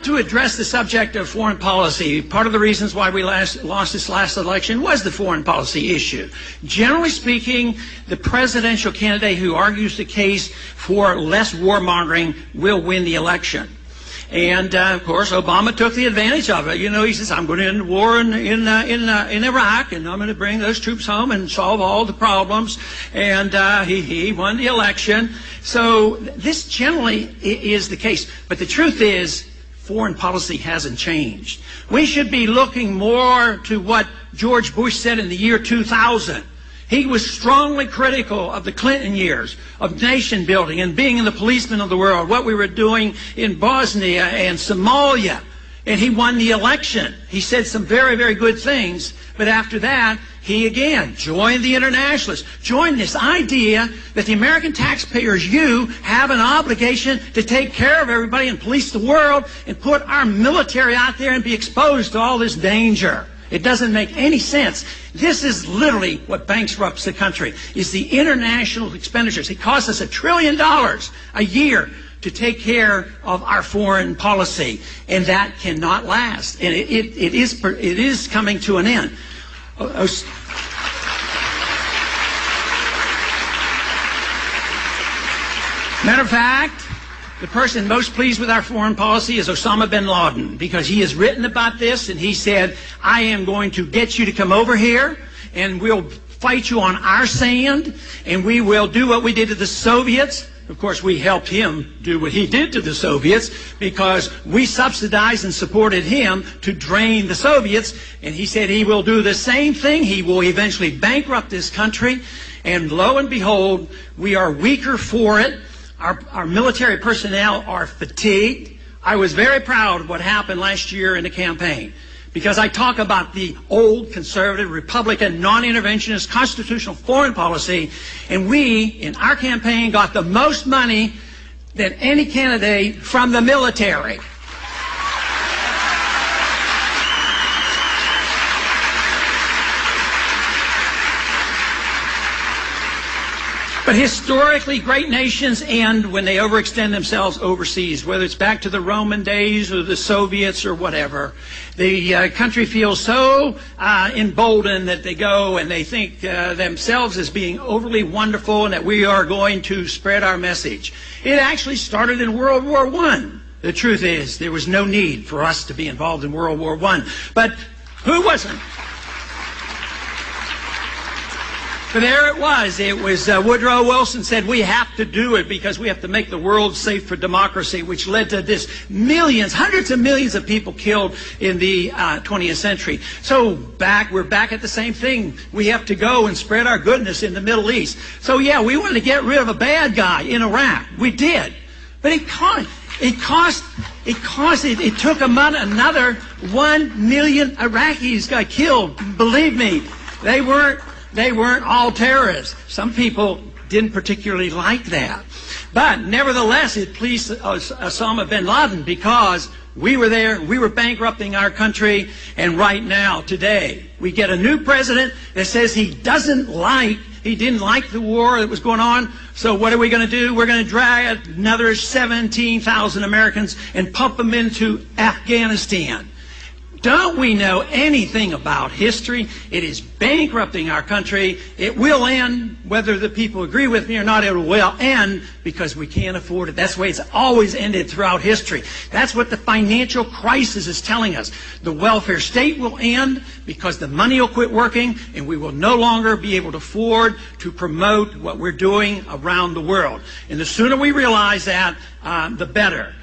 to address the subject of foreign policy. Part of the reasons why we lost this last election was the foreign policy issue. Generally speaking, the presidential candidate who argues the case for less warmongering will win the election. And, of course, Obama took the advantage of it. You know, he says, I'm going to end the war in Iraq, and I'm going to bring those troops home and solve all the problems. And he won the election. So this generally is the case. But the truth is, foreign policy hasn't changed. We should be looking more to what George Bush said in the year 2000. He was strongly critical of the Clinton years, of nation building and being the policeman of the world, what we were doing in Bosnia and Somalia. And he won the election. He said some very, very good things. But after that, he again joined the internationalists, joined this idea that the American taxpayers, you, have an obligation to take care of everybody and police the world and put our military out there and be exposed to all this danger. It doesn't make any sense. This is literally what bankrupts the country, is the international expenditures. It costs us $1 trillion a year to take care of our foreign policy, and that cannot last. And it is coming to an end. Matter of fact, the person most pleased with our foreign policy is Osama bin Laden, because he has written about this, and he said, I am going to get you to come over here, and we'll fight you on our sand, and we will do what we did to the Soviets. Of course, we helped him do what he did to the Soviets because we subsidized and supported him to drain the Soviets, and he said he will do the same thing. He will eventually bankrupt this country, and lo and behold, we are weaker for it. Our military personnel are fatigued. I was very proud of what happened last year in the campaign because I talk about the old conservative, Republican, non-interventionist, constitutional foreign policy, and we, in our campaign, got the most money than any candidate from the military. But historically, great nations end when they overextend themselves overseas, whether it's back to the Roman days or the Soviets or whatever. The country feels so emboldened that they go and they think themselves as being overly wonderful and that we are going to spread our message. It actually started in World War I. The truth is, there was no need for us to be involved in World War I. But who wasn't? But there it was. It was Woodrow Wilson said we have to do it because we have to make the world safe for democracy, which led to this millions, hundreds of millions of people killed in the 20th century. So we're back at the same thing. We have to go and spread our goodness in the Middle East. So yeah, we wanted to get rid of a bad guy in Iraq. We did. But it took another 1 million Iraqis got killed. Believe me, they weren't all terrorists. Some people didn't particularly like that. But nevertheless, it pleased Osama bin Laden because we were there, we were bankrupting our country, and right now, today, we get a new president that says he didn't like the war that was going on, so what are we going to do? We're going to drag another 17,000 Americans and pump them into Afghanistan. Don't we know anything about history? It is bankrupting our country. It will end, whether the people agree with me or not, it will end because we can't afford it. That's the way it's always ended throughout history. That's what the financial crisis is telling us. The welfare state will end because the money will quit working and we will no longer be able to afford to promote what we're doing around the world. And the sooner we realize that, the better.